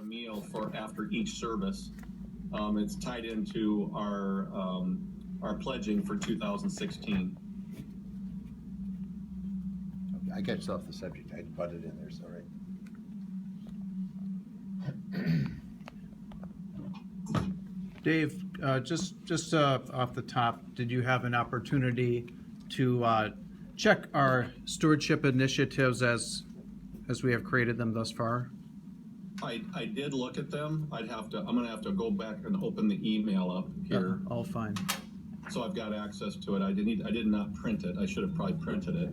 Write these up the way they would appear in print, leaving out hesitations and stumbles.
a meal for after each service. It's tied into our pledging for 2016. I got you off the subject. I butted in there, sorry. Dave, just off the top, did you have an opportunity to check our stewardship initiatives as we have created them thus far? I did look at them. I'm gonna have to go back and open the email up here. All fine. So I've got access to it. I did not print it. I should have probably printed it.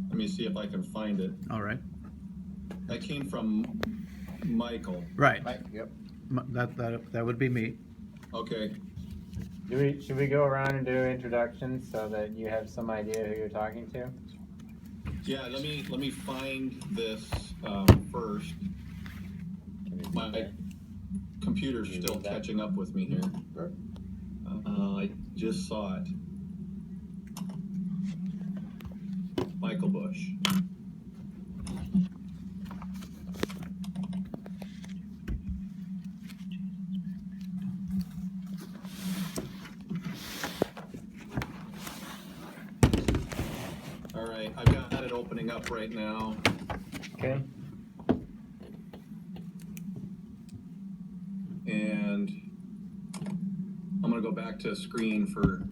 Let me see if I can find it. All right. That came from Michael. Right. Mike, yep. That would be me. Okay. Should we go around and do introductions so that you have some idea who you're talking to? Yeah, let me find this first. My computer's still catching up with me here. Sure. I just saw it. Michael Bush. All right, I've got it opening up right now. Okay. And I'm gonna go back to screen for,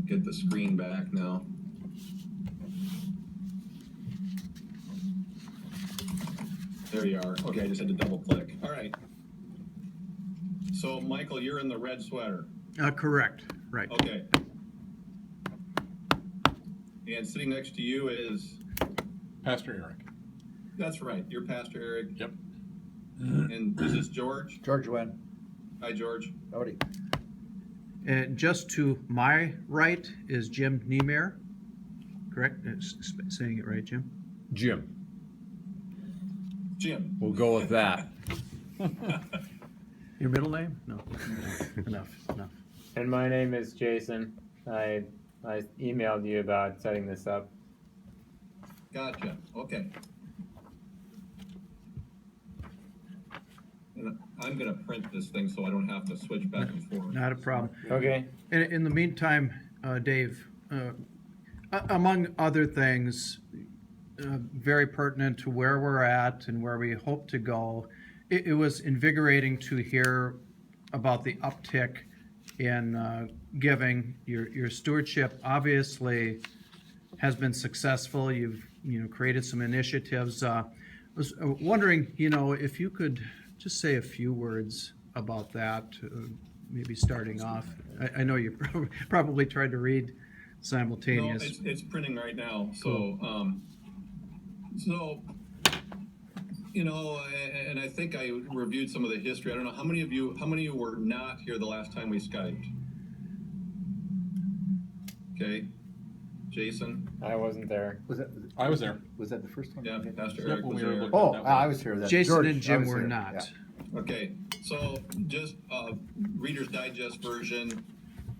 get the screen back now. There you are. Okay, I just had to double click. All right. So Michael, you're in the red sweater. Correct. Right. Okay. And sitting next to you is, Pastor Eric. that's right, you're Pastor Eric. Yep. And this is George. George Wen. Hi, George. Howdy. And just to my right is Jim Niemeyer. Correct? Saying it right, Jim? Jim. Jim. We'll go with that. Your middle name? No. Enough. And my name is Jason. I emailed you about setting this up. Gotcha. Okay. And I'm gonna print this thing so I don't have to switch back and forth. Not a problem. Okay. In the meantime, Dave, among other things, very pertinent to where we're at and where we hope to go, it was invigorating to hear about the uptick in giving. Your stewardship obviously has been successful. You've created some initiatives. I was wondering, if you could just say a few words about that, maybe starting off. I know you probably tried to read simultaneous. No, it's printing right now. Cool. So, and I think I reviewed some of the history. I don't know how many of you were not here the last time we Skyped. Okay, Jason. I wasn't there. I was there. Was that the first one? Yeah, Pastor Yep, Eric when was we were there. looking- Oh, That I one. was here then. Jason George, and I Jim was were here, not. yeah. Okay, so just Reader's Digest version.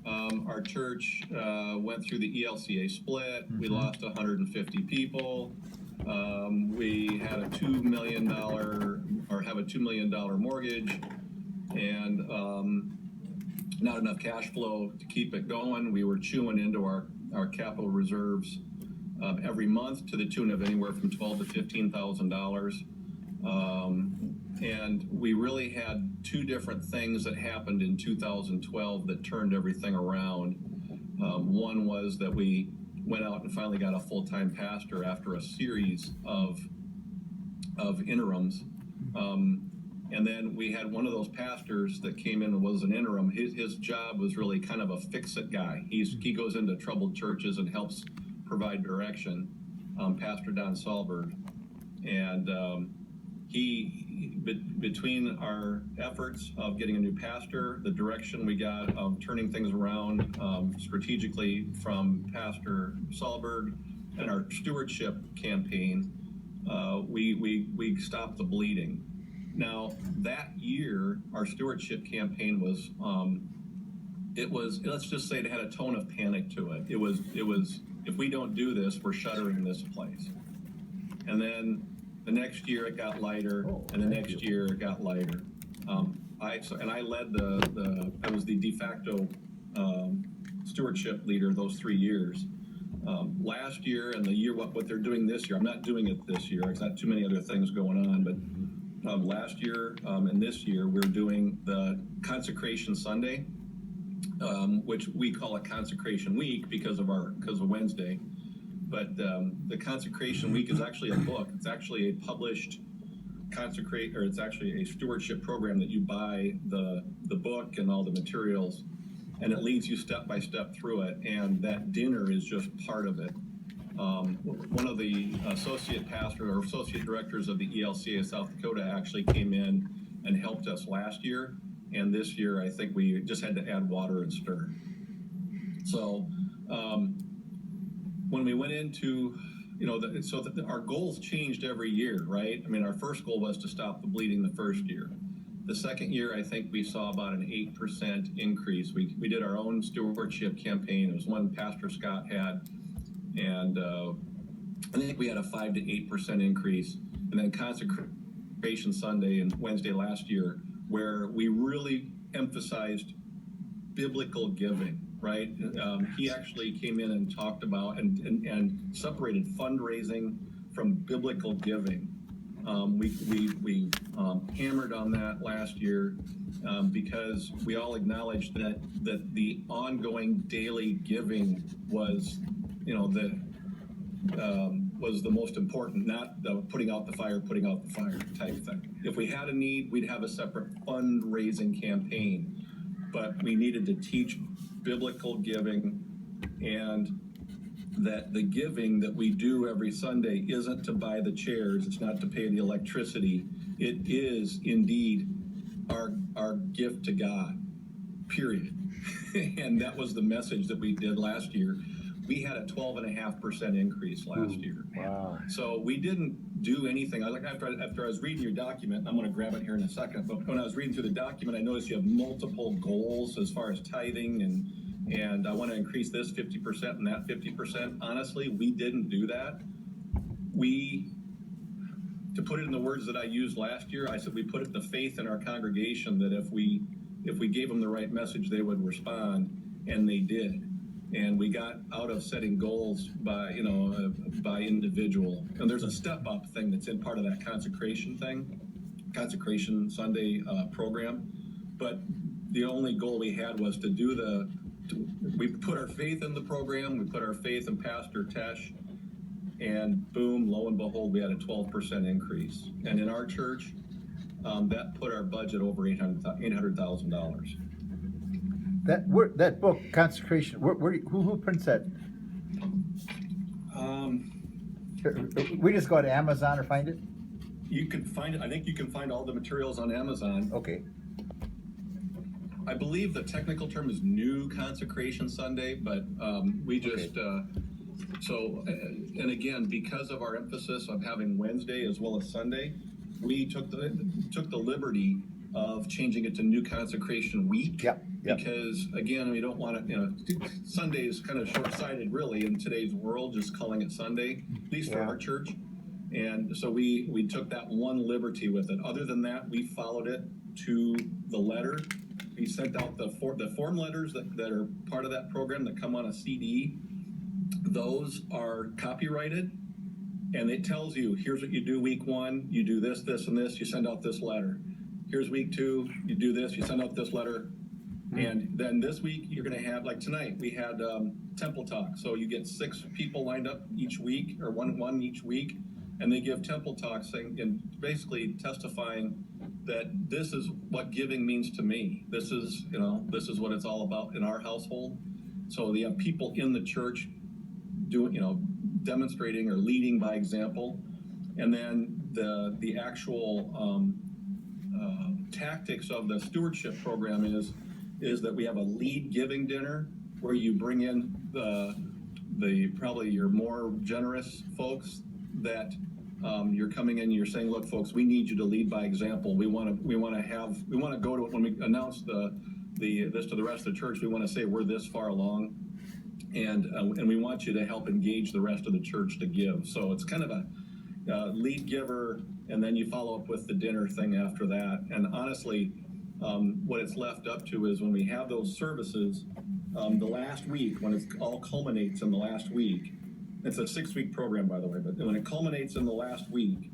Our church went through the ELCA split. We lost 150 people. We had a $2 million have a $2 million mortgage, and not enough cash flow to keep it going. We were chewing into our capital reserves every month to the tune of anywhere from $12,000 to $15,000. And we really had two different things that happened in 2012 that turned everything around. One was that we went out and finally got a full-time pastor after a series of interims. And then we had one of those pastors that came in and was an interim. His job was really kind of a fix-it guy. He goes into troubled churches and helps provide direction, Pastor Don Sahlberg. And between our efforts of getting a new pastor, the direction we got of turning things around strategically from Pastor Sahlberg, and our stewardship campaign, we stopped the bleeding. Now, that year, our stewardship campaign was it was, let's just say it had a tone of panic to it. It was, if we don't do this, we're shuttering this place. And then the next year it got lighter, and the next year it got lighter. I led I was the de facto stewardship leader those 3 years. Last year and the year, what they're doing this year, I'm not doing it this year, I've got too many other things going on, but last year and this year, we're doing the Consecration Sunday, which we call it Consecration Week because of Wednesday. But the Consecration Week is actually a book. It's actually a published it's actually a stewardship program that you buy the book and all the materials, and it leads you step by step through it. And that dinner is just part of it. One of the associate pastor or associate directors of the ELCA of South Dakota actually came in and helped us last year, and this year I think we just had to add water and stir. So when we went into, our goals changed every year, right? I mean, our first goal was to stop the bleeding the first year. The second year, I think we saw about an 8% increase. We did our own stewardship campaign. It was one Pastor Scott had, and I think we had a 5 to 8% increase. And then Consecration Sunday and Wednesday last year, where we really emphasized biblical giving, right? He actually came in and talked about and separated fundraising from biblical giving. We hammered on that last year because we all acknowledged that the ongoing daily giving was, was the most important, not the putting out the fire type thing. If we had a need, we'd have a separate fundraising campaign, but we needed to teach biblical giving, and that the giving that we do every Sunday isn't to buy the chairs, it's not to pay the electricity, it is indeed our gift to God, period. And that was the message that we did last year. We had a 12.5% increase last year. Wow. So we didn't do anything. After I was reading your document, I'm going to grab it here in a second, but when I was reading through the document, I noticed you have multiple goals as far as tithing and I want to increase this 50% and that 50%. Honestly, we didn't do that. To put it in the words that I used last year, I said we put the faith in our congregation that if we gave them the right message, they would respond, and they did. And we got out of setting goals by individual. And there's a step up thing that's in part of that Consecration Sunday program. But the only goal we had was to we put our faith in the program, we put our faith in Pastor Tesh, and boom, lo and behold, we had a 12% increase. And in our church, that put our budget over $800,000. That book, Consecration, who prints that? We just go to Amazon or find it? You can find it. I think you can find all the materials on Amazon. Okay. I believe the technical term is New Consecration Sunday, but we just and again, because of our emphasis on having Wednesday as well as Sunday, we took the liberty of changing it to New Consecration Week. Yep. Because again, we don't want to, Sunday is kind of short-sighted really in today's world, just calling it Sunday, at least for our church. And so we took that one liberty with it. Other than that, we followed it to the letter. We sent out the form letters that are part of that program that come on a CD. Those are copyrighted, and it tells you, here's what you do week 1, you do this, this, and this, you send out this letter. Here's week 2, you do this, you send out this letter. And then this week, you're going to have, like tonight, we had Temple Talk. So you get 6 people lined up each week, or one each week, and they give Temple Talk saying, and basically testifying that this is what giving means to me. This is what it's all about in our household. So you have people in the church doing, demonstrating or leading by example. And then the actual tactics of the stewardship program is that we have a lead giving dinner where you bring in the probably your more generous folks that you're coming in and you're saying, look, folks, we need you to lead by example. We want to go to, when we announce the this to the rest of the church, we want to say we're this far along, and we want you to help engage the rest of the church to give. So it's kind of a lead giver, and then you follow up with the dinner thing after that. And honestly, what it's left up to is when we have those services, the last week, when it all culminates in the last week, it's a 6-week program, by the way, but when it culminates in the last week,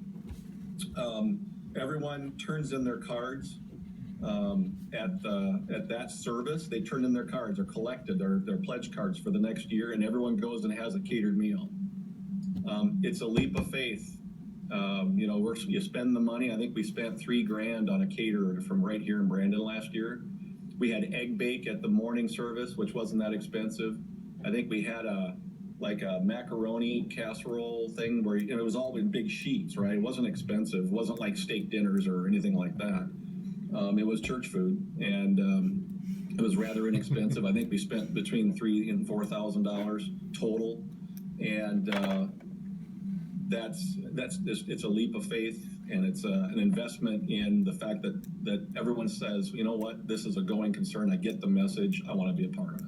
everyone turns in their cards at that service. They turn in their cards, or collected their pledge cards for the next year, and everyone goes and has a catered meal. It's a leap of faith. You spend the money. I think we spent $3,000 on a caterer from right here in Brandon last year. We had egg bake at the morning service, which wasn't that expensive. I think we had a macaroni casserole thing where it was all in big sheets, right? It wasn't expensive. It wasn't like steak dinners or anything like that. It was church food, and it was rather inexpensive. I think we spent between $3,000 and $4,000 total, and it's a leap of faith, and it's an investment in the fact that everyone says, you know what, this is a going concern. I get the message. I want to be a part of it.